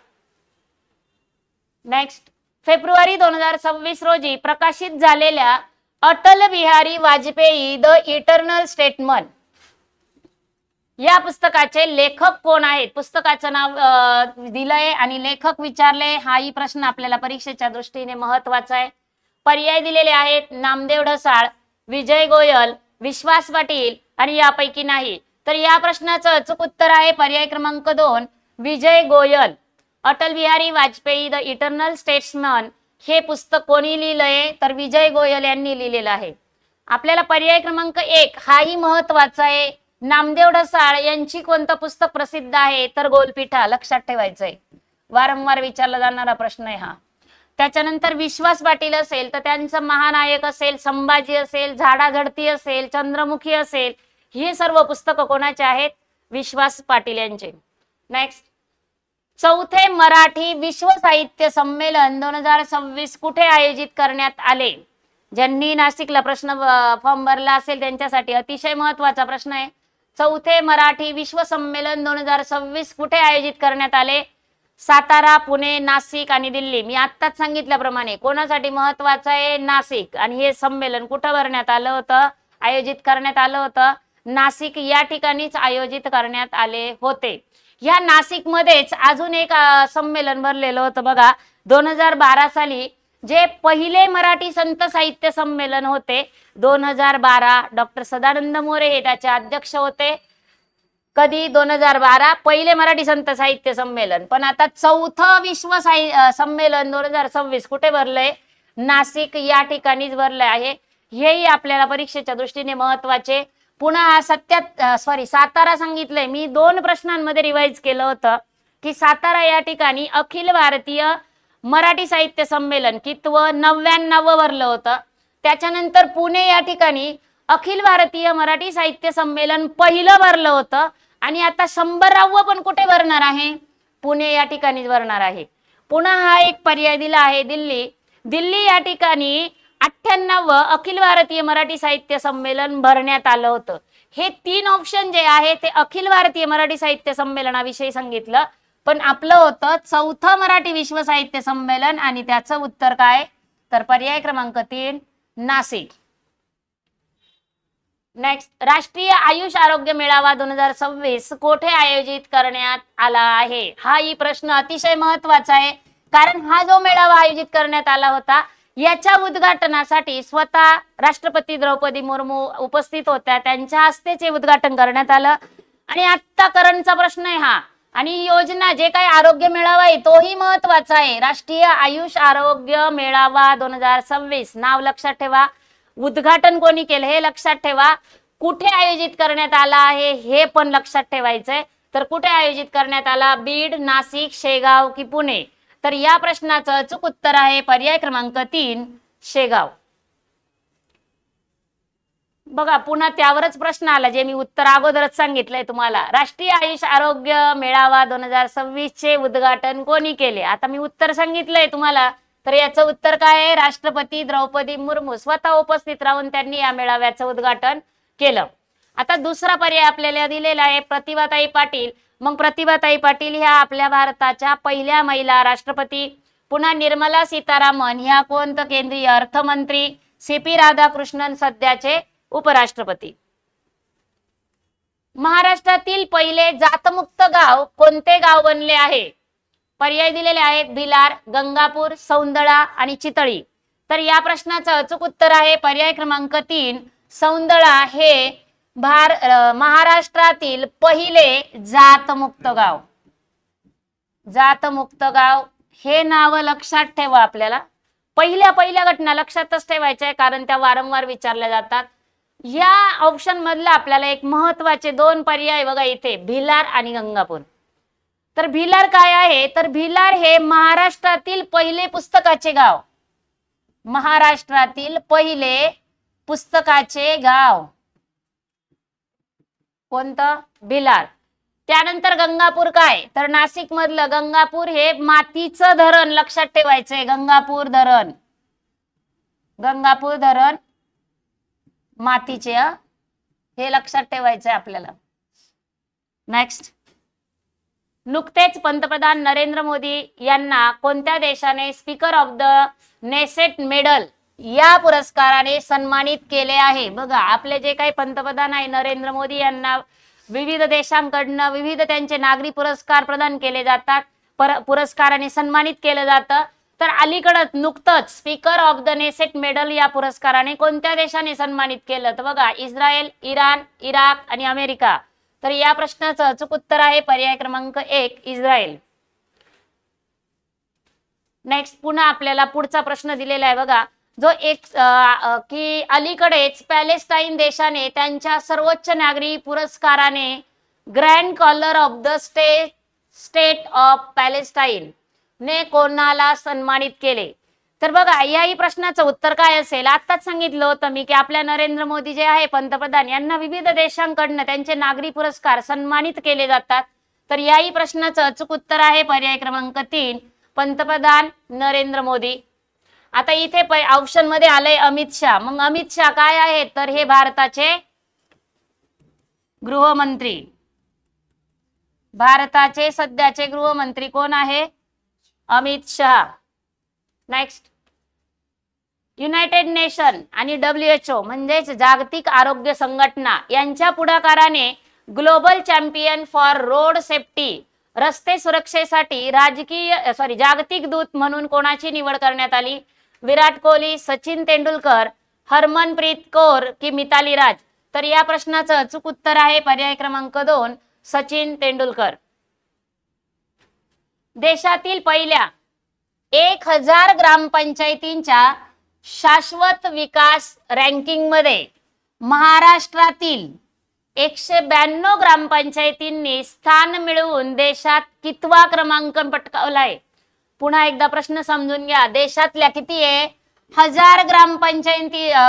नेक्स्ट, फेब्रुवारी 2026 रोजी प्रकाशित झालेल्या Atal Bihari Vajpayee the eternal statement या पुस्तकाचे लेखक कोण आहेत? पुस्तकाचं नाव दिलंय आणि लेखक विचारले. हाही प्रश्न आपल्याला परीक्षेच्या दृष्टीने महत्वाचा आहे. पर्याय दिलेले आहेत: नामदेव ढसाळ, विजय गोयल, विश्वास पाटील आणि यापैकी नाही. तर या प्रश्नाचं अचूक उत्तर आहे पर्याय क्रमांक 2, Vijay Goyal. Atal Bihari Vajpayee the eternal statesman हे पुस्तक कोणी लिहिलंय? तर विजय गोयल यांनी लिहिलेलं आहे. आपल्याला पर्याय क्रमांक 1 हाही महत्वाचा आहे. नामदेव ढसाळ यांची कोणतं पुस्तक प्रसिद्ध आहे? तर गोलपीठा. लक्षात ठेवायचंय, वारंवार विचारला जाणारा प्रश्न आहे हा. त्याच्यानंतर विश्वास पाटील असेल तर त्यांचं महानायक असेल, संभाजी असेल, झाडाझडती असेल, चंद्रमुखी असेल, हे सर्व पुस्तकं कोणाचे आहेत? विश्वास पाटील यांचे. नेक्स्ट, चौथे मराठी विश्व साहित्य संमेलन 2026 कुठे आयोजित करण्यात आले? ज्यांनी नाशिकला प्रश्न फॉर्म भरला असेल त्यांच्यासाठी अतिशय महत्वाचा प्रश्न आहे. चौथे मराठी विश्व संमेलन 2026 कुठे आयोजित करण्यात आले? सातारा, पुणे, नाशिक आणि दिल्ली. मी आत्ताच सांगितल्याप्रमाणे कोणासाठी महत्वाचं आहे? नाशिक. आणि हे संमेलन कुठं भरण्यात आलं होतं? आयोजित करण्यात आलं होतं नाशिक या ठिकाणीच आयोजित करण्यात आले होते. या नाशिक मध्येच अजून एक संमेलन भरलेलं होतं बघा 2012 साली, जे पहिले मराठी संत साहित्य संमेलन होते 2012. डॉक्टर सदानंद मोरे हे त्याचे अध्यक्ष होते. कधी? 2012 पहिले मराठी संत साहित्य संमेलन. पण आता चौथं विश्व संमेलन 2026 कुठे भरलंय? नाशिक या ठिकाणीच भरलंय आहे. हेही आपल्याला परीक्षेच्या दृष्टीने महत्वाचे. पुन्हा सातारा सांगितलंय मी. 2 प्रश्नांमध्ये रिवाइज केलं होतं की सातारा या ठिकाणी अखिल भारतीय मराठी साहित्य संमेलन कितवं? 99 भरलं होतं. त्याच्यानंतर पुणे या ठिकाणी अखिल भारतीय मराठी साहित्य संमेलन पहिलं भरलं होतं. आणि आता 100वे पण कुठे भरणार आहे? पुणे या ठिकाणीच भरणार आहे. पुन्हा हा एक पर्याय दिला आहे दिल्ली. दिल्ली या ठिकाणी 98 अखिल भारतीय मराठी साहित्य संमेलन भरण्यात आलं होतं. हे 3 ऑप्शन जे आहे ते अखिल भारतीय मराठी साहित्य संमेलनाविषयी सांगितलं. पण आपलं होतं चौथं मराठी विश्व साहित्य संमेलन आणि त्याचं उत्तर काय? तर पर्याय क्रमांक 3 नाशिक. नेक्स्ट, राष्ट्रीय आयुष आरोग्य मेळावा 2026 कोठे आयोजित करण्यात आला आहे? हा ही प्रश्न अतिशय महत्वाचा आहे. कारण हा जो मेळावा आयोजित करण्यात आला होता याच्या उद्घाटनासाठी स्वतः राष्ट्रपती द्रौपदी मुर्मू उपस्थित होत्या. त्यांच्या हस्तेच उद्घाटन करण्यात आलं. आणि आता करंटचा प्रश्न आहे हा. आणि योजना जे काही आरोग्य मेळावा आहे तोही महत्वाचा आहे. राष्ट्रीय आयुष आरोग्य मेळावा 2026 नाव लक्षात ठेवा. उद्घाटन कोणी केलं हे लक्षात ठेवा. कुठे आयोजित करण्यात आला आहे हे पण लक्षात ठेवायचंय. तर कुठे आयोजित करण्यात आला? बीड, नाशिक, शेगाव की पुणे? तर या प्रश्नाचं अचूक उत्तर आहे पर्याय क्रमांक 3 शेगाव. बघा पुन्हा त्यावरच प्रश्न आला जे मी उत्तर अगोदरच सांगितलंय तुम्हाला. राष्ट्रीय आयुष आरोग्य मेळावा 2026 चे उद्घाटन कोणी केले? आता मी उत्तर सांगितलंय तुम्हाला. तर याचं उत्तर काय आहे? राष्ट्रपती द्रौपदी मुर्मू स्वतः उपस्थित राहून त्यांनी या मेळाव्याचं उद्घाटन केलं. आता दुसरा पर्याय आपल्याला दिलेला आहे प्रतिभाताई पाटील. मग प्रतिभाताई पाटील ह्या आपल्या भारताच्या पहिल्या महिला राष्ट्रपती. पुन्हा निर्मला सीतारामन ह्या कोणतं केंद्रीय अर्थमंत्री. CP राधाकृष्णन सध्याचे उपराष्ट्रपती. महाराष्ट्रातील पहिले जातमुक्त गाव कोणते गाव बनले आहे? पर्याय दिलेले आहेत भिलार, गंगापूर, सौंदळा आणि चितळी. तर या प्रश्नाचं अचूक उत्तर आहे पर्याय क्रमांक 3 सौंदळा हे महाराष्ट्रातील पहिले जातमुक्त गाव. जातमुक्त गाव हे नाव लक्षात ठेवा. आपल्याला पहिल्या घटना लक्षातच ठेवायच्या आहे कारण त्या वारंवार विचारल्या जातात. या ऑप्शन मधला आपल्याला एक महत्वाचे 2 पर्याय बघा इथे, भिलार आणि गंगापूर. तर भिलार काय आहे? तर भिलार हे महाराष्ट्रातील पहिले पुस्तकाचे गाव. महाराष्ट्रातील पहिले पुस्तकाचे गाव कोणतं? भिलार. त्यानंतर गंगापूर काय, तर नाशिक मधलं गंगापूर हे मातीचं धरण, लक्षात ठेवायचंय. गंगापूर धरण, गंगापूर धरण मातीचे, हे लक्षात ठेवायचंय आपल्याला. नेक्स्ट, नुकतेच पंतप्रधान नरेंद्र मोदी यांना कोणत्या देशाने speaker of the Knesset medal या पुरस्काराने सन्मानित केले आहे? बघा, आपले जे काही पंतप्रधान आहे नरेंद्र मोदी यांना विविध देशांकडनं विविध त्यांचे नागरी पुरस्कार प्रदान केले जातात, पुरस्काराने सन्मानित केलं जातं. तर अलीकडच नुकतंच speaker of the Knesset medal या पुरस्काराने कोणत्या देशाने सन्मानित केलं? तर बघा, इस्रायल, इराण, इराक आणि अमेरिका. तर या प्रश्नाचं अचूक उत्तर आहे पर्याय क्रमांक 1, इस्रायल. नेक्स्ट, पुन्हा आपल्याला पुढचा प्रश्न दिलेला आहे बघा, जो एक की अलीकडेच पॅलेस्टाईन देशाने त्यांच्या सर्वोच्च नागरी पुरस्काराने grand collar of the state of Palestine ने कोणाला सन्मानित केले? तर बघा, याही प्रश्नाचं उत्तर काय असेल? आताच सांगितलं होतं मी की आपल्या नरेंद्र मोदी जे आहे पंतप्रधान यांना विविध देशांकडनं त्यांचे नागरी पुरस्कार सन्मानित केले जातात. तर याही प्रश्नाचं अचूक उत्तर आहे पर्याय क्रमांक 3, पंतप्रधान नरेंद्र मोदी. आता इथे ऑप्शन मध्ये आलंय अमित शाह. मग अमित शाह काय आहेत? तर हे भारताचे गृहमंत्री. भारताचे सध्याचे गृहमंत्री कोण आहे? Amit Shah. Next, United nation आणि WHO म्हणजेच जागतिक आरोग्य संघटना यांच्या पुढाकाराने global champion for road safety, रस्ते सुरक्षेसाठी जागतिक दूत म्हणून कोणाची निवड करण्यात आली? विराट कोहली, सचिन तेंडुलकर, हरमनप्रीत कौर की मिताली राज? तर या प्रश्नाचं अचूक उत्तर आहे पर्याय क्रमांक 2, सचिन तेंडुलकर. देशातील पहिल्या 1000 ग्रामपंचायतींच्या शाश्वत विकास रँकिंग मध्ये महाराष्ट्रातील 192 ग्रामपंचायतींनी स्थान मिळवून देशात कितवा क्रमांक पटकावलाय? पुन्हा एकदा प्रश्न समजून घ्या. देशातल्या किती आहे? 1000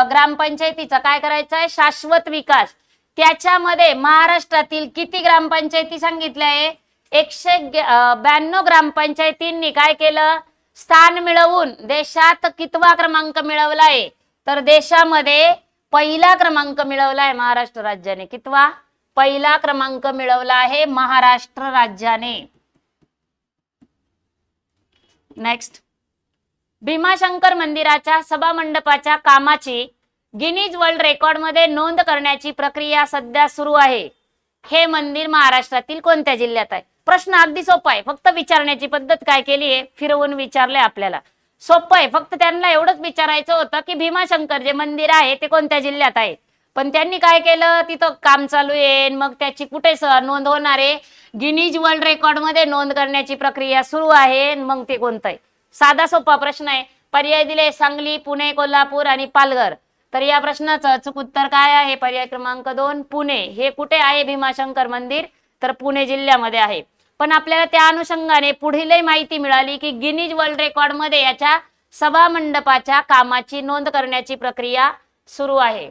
ग्रामपंचायतीचा काय करायचं आहे? शाश्वत विकास. त्याच्यामध्ये महाराष्ट्रातील किती ग्रामपंचायती सांगितल्या आहे? 192 ग्रामपंचायतींनी काय केलं? स्थान मिळवून देशात कितवा क्रमांक मिळवलाय? तर देशामध्ये पहिला क्रमांक मिळवलाय महाराष्ट्र राज्याने. कितवा? पहिला क्रमांक मिळवला आहे महाराष्ट्र राज्याने. नेक्स्ट, भीमाशंकर मंदिराच्या सभामंडपाच्या कामाची गिनीज वर्ल्ड रेकॉर्ड मध्ये नोंद करण्याची प्रक्रिया सध्या सुरू आहे. हे मंदिर महाराष्ट्रातील कोणत्या जिल्ह्यात आहे? प्रश्न अगदी सोपा आहे, फक्त विचारण्याची पद्धत काय केली आहे? फिरवून विचारले आपल्याला. सोपं आहे, फक्त त्यांना एवढंच विचारायचं होतं की भीमाशंकर जे मंदिर आहे ते कोणत्या जिल्ह्यात आहे. पण त्यांनी काय केलं? तिथं काम चालू आहे, मग त्याची कुठे नोंद होणार आहे? गिनीज वर्ल्ड रेकॉर्ड मध्ये नोंद करण्याची प्रक्रिया सुरू आहे. मग ते कोणतं आहे? साधा सोपा प्रश्न आहे. पर्याय दिले सांगली, पुणे, कोल्हापूर आणि पालघर. तर या प्रश्नाचं अचूक उत्तर काय आहे? पर्याय क्रमांक 2, पुणे. हे कुठे आहे भीमाशंकर मंदिर? तर पुणे जिल्ह्यामध्ये आहे. पण आपल्याला त्या अनुषंगाने पुढीलही माहिती मिळाली की गिनीज वर्ल्ड रेकॉर्ड मध्ये याच्या सभा मंडपाच्या कामाची नोंद करण्याची प्रक्रिया सुरू आहे.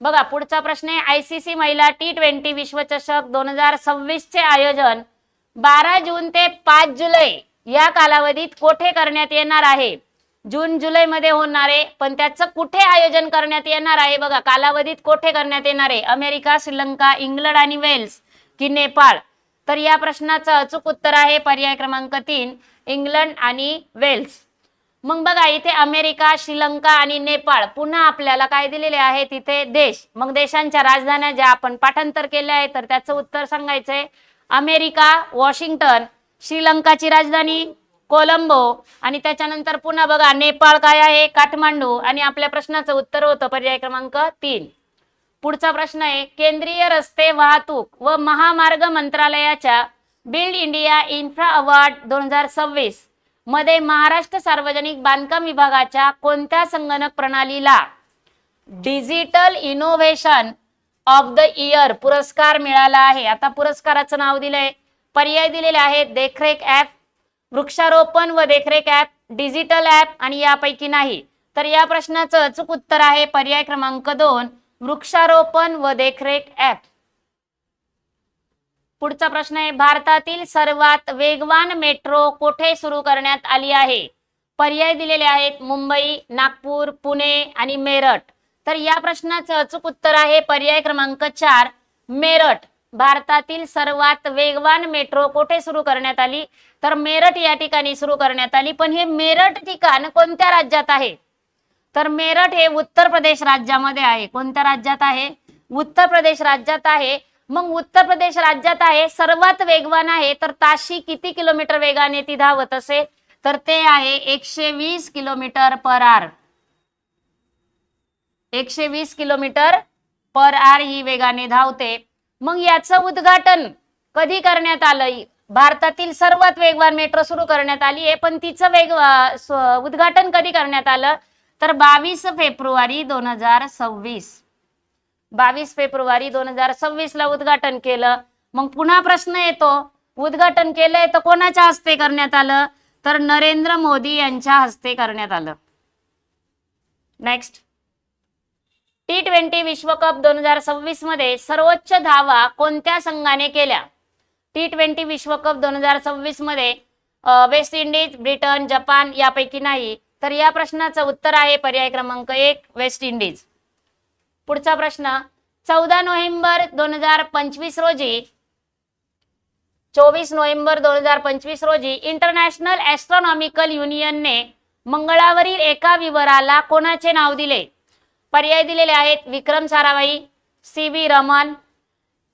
बघा, पुढचा प्रश्न आहे, ICC महिला T20 विश्वचषक 2026 चे आयोजन 12 जून ते 5 जुलै या कालावधीत कोठे करण्यात येणार आहे? जून जुलै मध्ये होणार आहे, पण त्याचं कुठे आयोजन करण्यात येणार आहे? बघा, कालावधीत कोठे करण्यात येणार आहे? अमेरिका, श्रीलंका, इंग्लंड आणि वेल्स की नेपाळ? तर या प्रश्नाचं अचूक उत्तर आहे पर्याय क्रमांक 3, इंग्लंड आणि वेल्स. मग बघा, इथे अमेरिका, श्रीलंका आणि नेपाळ पुन्हा आपल्याला काय दिलेले आहे? तिथे देश. मग देशांच्या राजधान्या ज्या आपण पाठांतर केल्या आहे तर त्याचं उत्तर सांगायचंय. अमेरिका वॉशिंग्टन, श्रीलंकाची राजधानी कोलंबो आणि त्याच्यानंतर पुन्हा बघा नेपाळ काय आहे? काठमांडू. आणि आपल्या प्रश्नाचं उत्तर होतं पर्याय क्रमांक 3. पुढचा प्रश्न आहे, केंद्रीय रस्ते वाहतूक व महामार्ग मंत्रालयाच्या बिल्ड इंडिया इन्फ्रा अवॉर्ड 2026 मध्ये महाराष्ट्र सार्वजनिक बांधकाम विभागाच्या कोणत्या संगणक प्रणालीला digital innovation of the year पुरस्कार मिळाला आहे? आता पुरस्काराचं नाव दिलंय, पर्याय दिलेले आहेत, देखरेख ऍप, वृक्षारोपण व देखरेख ऍप, डिजिटल ऍप आणि यापैकी नाही. तर या प्रश्नाचं अचूक उत्तर आहे पर्याय क्रमांक 2, वृक्षारोपण व देखरेख ऍप. पुढचा प्रश्न आहे, भारतातील सर्वात वेगवान मेट्रो कोठे सुरू करण्यात आली आहे? पर्याय दिलेले आहेत मुंबई, नागपूर, पुणे आणि मेरठ. तर या प्रश्नाचं अचूक उत्तर आहे पर्याय क्रमांक 4 मेरठ. भारतातील सर्वात वेगवान मेट्रो कोठे सुरू करण्यात आली? तर मेरठ या ठिकाणी सुरू करण्यात आली. पण हे मेरठ ठिकाण कोणत्या राज्यात आहे? तर मेरठ हे उत्तर प्रदेश राज्यामध्ये आहे. कोणत्या राज्यात आहे? उत्तर प्रदेश राज्यात आहे. मग उत्तर प्रदेश राज्यात आहे, सर्वात वेगवान आहे, तर ताशी किती किलोमीटर वेगाने ती धावत असेल? तर ते आहे 120 kilometre per hour. 120 kilometre per hour ही वेगाने धावते. मग याचं उद्घाटन कधी करण्यात आलं? भारतातील सर्वात वेगवान मेट्रो सुरू करण्यात आली आहे, पण तिचं उद्घाटन कधी करण्यात आलं? तर 22 फेब्रुवारी 2026. 22 फेब्रुवारी 2026 ला उद्घाटन केलं. मग पुन्हा प्रश्न येतो, उद्घाटन केलंय तर कोणाच्या हस्ते करण्यात आलं? तर नरेंद्र मोदी यांच्या हस्ते करण्यात आलं. नेक्स्ट, T20 विश्वकप 2026 मध्ये सर्वोच्च धावा कोणत्या संघाने केल्या? T20 विश्वकप 2026 मध्ये वेस्ट इंडिज, ब्रिटन, जपान यापैकी नाही. तर या प्रश्नाचं उत्तर आहे पर्याय क्रमांक 1 वेस्ट इंडिज. पुढचा प्रश्न, 14 नोव्हेंबर 2025 रोजी 24 नोव्हेंबर 2025 रोजी इंटरनॅशनल ॲस्ट्रॉनॉमिकल युनियनने मंगळावरील एका विवराला कोणाचे नाव दिले? पर्याय दिलेले आहेत विक्रम साराभाई, CV रमन,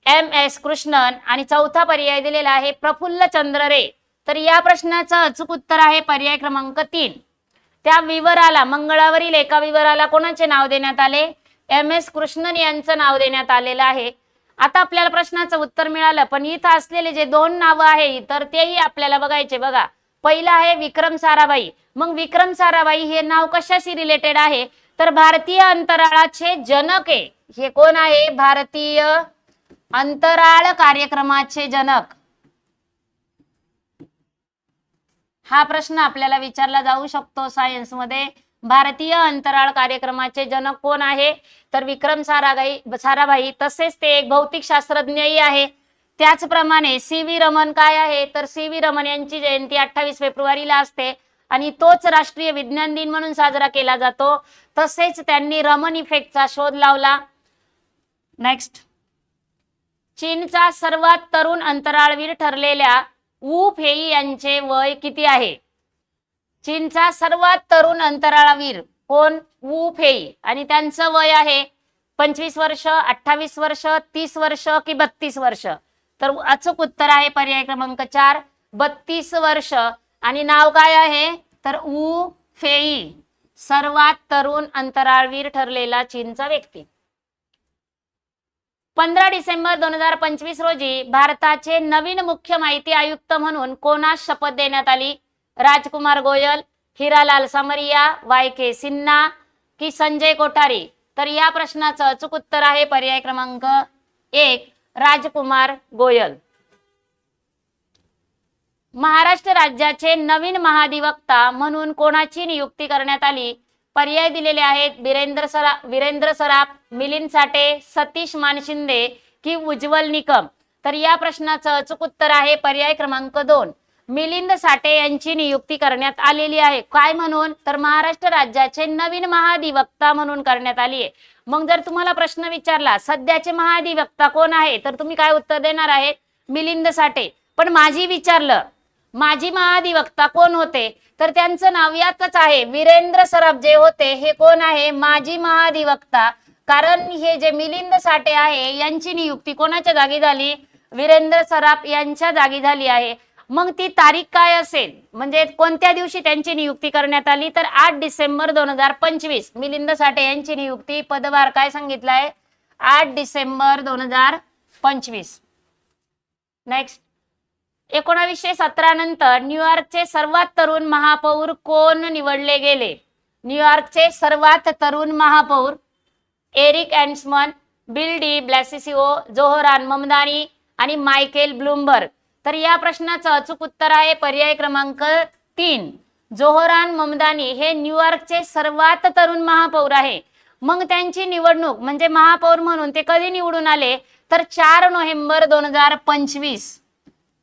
MS कृष्णन आणि चौथा पर्याय दिलेला आहे प्रफुल्ल चंद्र रे. तर या प्रश्नाचं अचूक उत्तर आहे पर्याय क्रमांक 3. त्या विवराला, मंगळावरील एका विवराला कोणाचे नाव देण्यात आले? MS कृष्णन यांचं नाव देण्यात आलेलं आहे. आता आपल्याला प्रश्नाचं उत्तर मिळालं, पण इथं असलेले जे दोन नावं आहे तर तेही आपल्याला बघायचे. बघा, पहिलं आहे विक्रम साराभाई. मग विक्रम साराभाई हे नाव कशाशी रिलेटेड आहे? तर भारतीय अंतराळाचे जनक आहे. हे कोण आहे? भारतीय अंतराळ कार्यक्रमाचे जनक. हा प्रश्न आपल्याला विचारला जाऊ शकतो सायन्स मध्ये. भारतीय अंतराळ कार्यक्रमाचे जनक कोण आहे? तर विक्रम साराभाई. तसेच ते एक भौतिक शास्त्रज्ञही आहे. त्याचप्रमाणे CV रमन काय आहे? तर CV रमन यांची जयंती 28 फेब्रुवारीला असते आणि तोच राष्ट्रीय विज्ञान दिन म्हणून साजरा केला जातो. तसेच त्यांनी रमन इफेक्टचा शोध लावला. नेक्स्ट, चीनचा सर्वात तरुण अंतराळवीर ठरलेल्या वू फेई यांचे वय किती आहे? चीनचा सर्वात तरुण अंतराळवीर कोण? Wu Fei. आणि त्यांचं वय आहे 25 वर्ष, 28 वर्ष, 30 वर्ष की 32 वर्ष? तर अचूक उत्तर आहे पर्याय क्रमांक 4 32 वर्ष. आणि नाव काय आहे? तर वू फेई, सर्वात तरुण अंतराळवीर ठरलेला चीनचा व्यक्ती. 15 डिसेंबर 2025 रोजी भारताचे नवीन मुख्य माहिती आयुक्त म्हणून कोणास शपथ देण्यात आली? राजकुमार गोयल, हिरालाल समरिया, YK सिन्हा की संजय कोठारी? तर या प्रश्नाचं अचूक उत्तर आहे पर्याय क्रमांक 1 राजकुमार गोयल. महाराष्ट्र राज्याचे नवीन महाधिवक्ता म्हणून कोणाची नियुक्ती करण्यात आली? पर्याय दिलेले आहेत वीरेंद्र सराफ, मिलिंद साठे, सतीश मानशिंदे की उज्ज्वल निकम? तर या प्रश्नाचं अचूक उत्तर आहे पर्याय क्रमांक 2 मिलिंद साठे यांची नियुक्ती करण्यात आलेली आहे. काय म्हणून? तर महाराष्ट्र राज्याचे नवीन महाधिवक्ता म्हणून करण्यात आली आहे. मग जर तुम्हाला प्रश्न विचारला सध्याचे महाधिवक्ता कोण आहे, तर तुम्ही काय उत्तर देणार आहे? मिलिंद साठे. पण माजी महाधिवक्ता कोण होते? तर त्यांचं नाव यातच आहे वीरेंद्र सराफ जे होते हे कोण आहे? माजी महाधिवक्ता. कारण हे जे मिलिंद साठे आहे यांची नियुक्ती कोणाच्या जागी झाली? वीरेंद्र सराफ यांच्या जागी झाली आहे. मग ती तारीख काय असेल, म्हणजे कोणत्या दिवशी त्यांची नियुक्ती करण्यात आली? तर 8 डिसेंबर 2025 मिलिंद साठे यांची नियुक्ती. पदभार काय सांगितलाय? 8 डिसेंबर 2025. नेक्स्ट, 1917 नंतर न्यूयॉर्कचे सर्वात तरुण महापौर कोण निवडले गेले? न्यूयॉर्कचे सर्वात तरुण महापौर एरिक एंड्समन, Bill de Blasio, Zohran Mamdani आणि मायकेल ब्लूमबर्ग? तर या प्रश्नाचं अचूक उत्तर आहे पर्याय क्रमांक 3 जोहरान ममदानी हे न्यूयॉर्कचे सर्वात तरुण महापौर आहे. मग त्यांची निवडणूक म्हणजे महापौर म्हणून ते कधी निवडून आले? तर 4 नोव्हेंबर 2025,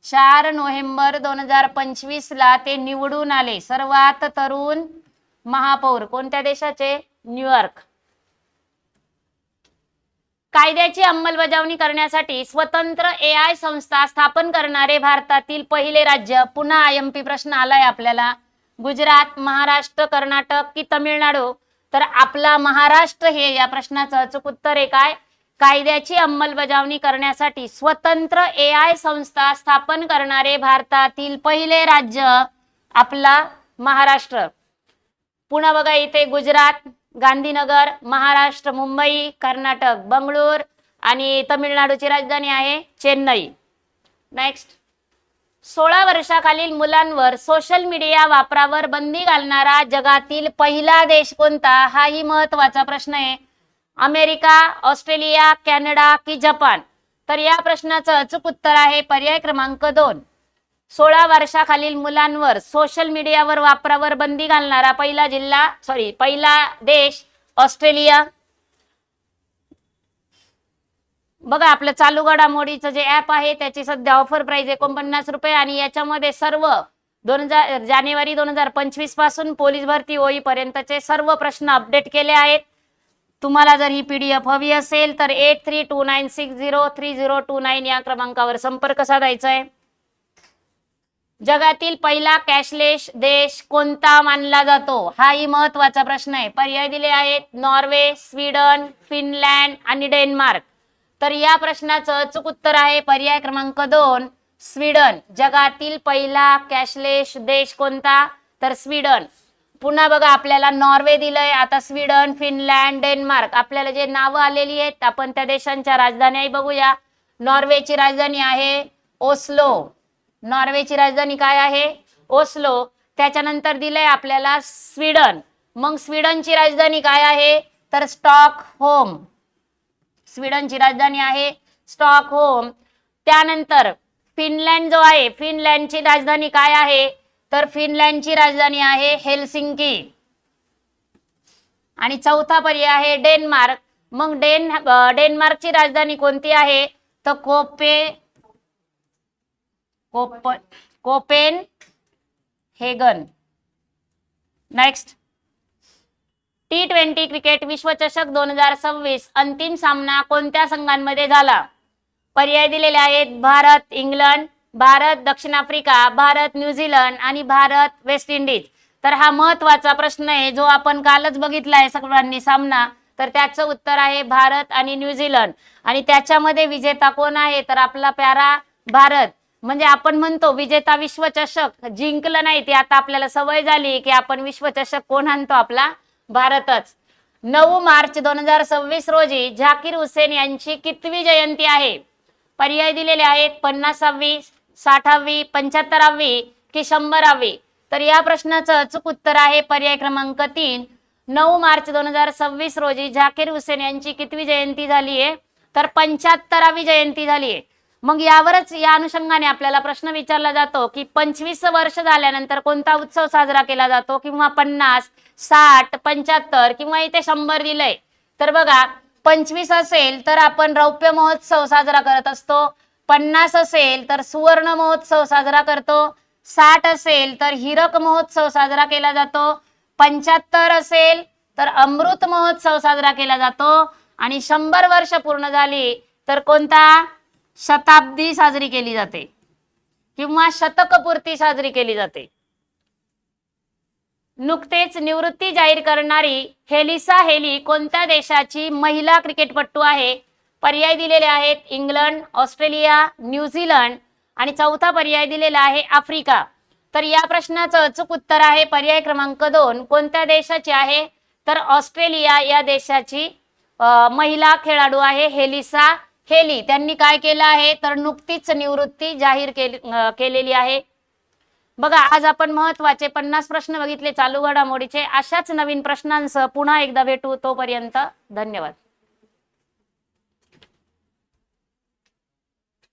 4 नोव्हेंबर 2025 ला ते निवडून आले सर्वात तरुण महापौर. कोणत्या देशाचे? न्यूयॉर्क. कायद्याची अंमलबजावणी करण्यासाठी स्वतंत्र AI संस्था स्थापन करणारे भारतातील पहिले राज्य. पुन्हा IMP प्रश्न आलाय आपल्याला. गुजरात, महाराष्ट्र, कर्नाटक की तमिळनाडू? तर आपला महाराष्ट्र हे या प्रश्नाचं अचूक उत्तर आहे. काय? कायद्याची अंमलबजावणी करण्यासाठी स्वतंत्र AI संस्था स्थापन करणारे भारतातील पहिले राज्य आपला महाराष्ट्र. पुन्हा बघा इथे गुजरात गांधीनगर, महाराष्ट्र मुंबई, कर्नाटक बंगळूर आणि तमिळनाडूची राजधानी आहे चेन्नई. नेक्स्ट, 16 वर्षाखालील मुलांवर सोशल मीडिया वापरावर बंदी घालणारा जगातील पहिला देश कोणता? हाही महत्वाचा प्रश्न आहे. अमेरिका, ऑस्ट्रेलिया, कॅनडा की जपान? तर या प्रश्नाचं अचूक उत्तर आहे पर्याय क्रमांक 2. 16 वर्षाखालील मुलांवर सोशल मीडियावर वापरावर बंदी घालणारा पहिला देश ऑस्ट्रेलिया. बघा आपलं चालू घडामोडीचं जे ऍप आहे त्याची सध्या ऑफर प्राइस 49 रुपये आणि याच्यामध्ये सर्व जानेवारी 2025 पासून पोलीस भरती होईपर्यंतचे सर्व प्रश्न अपडेट केले आहेत. तुम्हाला जर ही PDF हवी असेल तर 8329603029 या क्रमांकावर संपर्क साधायचा आहे. जगातील पहिला कॅशलेस देश कोणता मानला जातो? हाही महत्वाचा प्रश्न आहे. पर्याय दिले आहेत नॉर्वे, स्वीडन, फिनलँड आणि डेन्मार्क. तर या प्रश्नाचं अचूक उत्तर आहे पर्याय क्रमांक 2 स्वीडन. जगातील पहिला कॅशलेस देश कोणता? तर स्वीडन. पुन्हा बघा आपल्याला नॉर्वे दिलंय, आता स्वीडन, फिनलँड, डेन्मार्क आपल्याला जे नावं आलेली आहेत आपण त्या देशांच्या राजधानीही बघूया. नॉर्वेची राजधानी आहे ओस्लो. नॉर्वेची राजधानी काय आहे? ओस्लो. त्याच्यानंतर दिलंय आपल्याला स्वीडन. मग स्वीडनची राजधानी काय आहे? तर स्टॉकहोम. स्वीडनची राजधानी आहे स्टॉकहोम. त्यानंतर फिनलँड जो आहे, फिनलँडची राजधानी काय आहे? तर फिनलँडची राजधानी आहे हेलसिंकी. आणि चौथा पर्याय आहे डेन्मार्क. मग डेन्मार्कची राजधानी कोणती आहे? तर कोपेनहेगन. नेक्स्ट, T20 क्रिकेट विश्वचषक 2026 अंतिम सामना कोणत्या संघांमध्ये झाला? पर्याय दिलेले आहेत भारत इंग्लंड, भारत दक्षिण आफ्रिका, भारत न्यूझीलंड आणि भारत वेस्ट इंडिज. तर हा महत्वाचा प्रश्न आहे जो आपण कालच बघितला आहे सर्वांनी सामना. तर त्याचं उत्तर आहे भारत आणि न्यूझीलंड. आणि त्याच्यामध्ये विजेता कोण आहे? तर आपला प्यारा भारत. म्हणजे आपण म्हणतो विजेता विश्वचषक जिंकलं नाही, ती आता आपल्याला सवय झाली की आपण विश्वचषक कोण आणतो? आपला भारतच. 9 मार्च 2026 रोजी झाकीर हुसेन यांची कितवी जयंती आहे? पर्याय दिलेले आहेत 50वी, 60वी, 75वी की 100वी. तर या प्रश्नाचं अचूक उत्तर आहे पर्याय क्रमांक 3 9 मार्च 2026 रोजी झाकीर हुसेन यांची कितवी जयंती झाली आहे? तर 75वी जयंती झाली आहे. मग यावरच या अनुषंगाने आपल्याला प्रश्न विचारला जातो की 25 वर्ष झाल्यानंतर कोणता उत्सव साजरा केला जातो? किंवा 50, 60, 75 किंवा इथे 100 दिलंय. तर बघा 25 असेल तर आपण रौप्य महोत्सव साजरा करत असतो. 50 असेल तर सुवर्ण महोत्सव साजरा करतो. 60 असेल तर हीरक महोत्सव साजरा केला जातो. 75 असेल तर अमृत महोत्सव साजरा केला जातो. आणि 100 वर्ष पूर्ण झाली तर कोणता? शताब्दी साजरी केली जाते किंवा शतकपूर्ती साजरी केली जाते. नुकतेच निवृत्ती जाहीर करणारी हेलिसा हेली कोणत्या देशाची महिला क्रिकेटपटू आहे? पर्याय दिलेले आहेत इंग्लंड, ऑस्ट्रेलिया, न्यूझीलंड आणि चौथा पर्याय दिलेला आहे आफ्रिका. तर या प्रश्नाचं अचूक उत्तर आहे पर्याय क्रमांक 2 कोणत्या देशाची आहे? तर ऑस्ट्रेलिया या देशाची महिला खेळाडू आहे हेलिसा हेली. त्यांनी काय केलं आहे? तर नुकतीच निवृत्ती जाहीर केलेली आहे. बघा आज आपण महत्वाचे 50 प्रश्न बघितले चालू घडामोडीचे. अशाच नवीन प्रश्नांसह पुन्हा एकदा भेटू. तोपर्यंत धन्यवाद.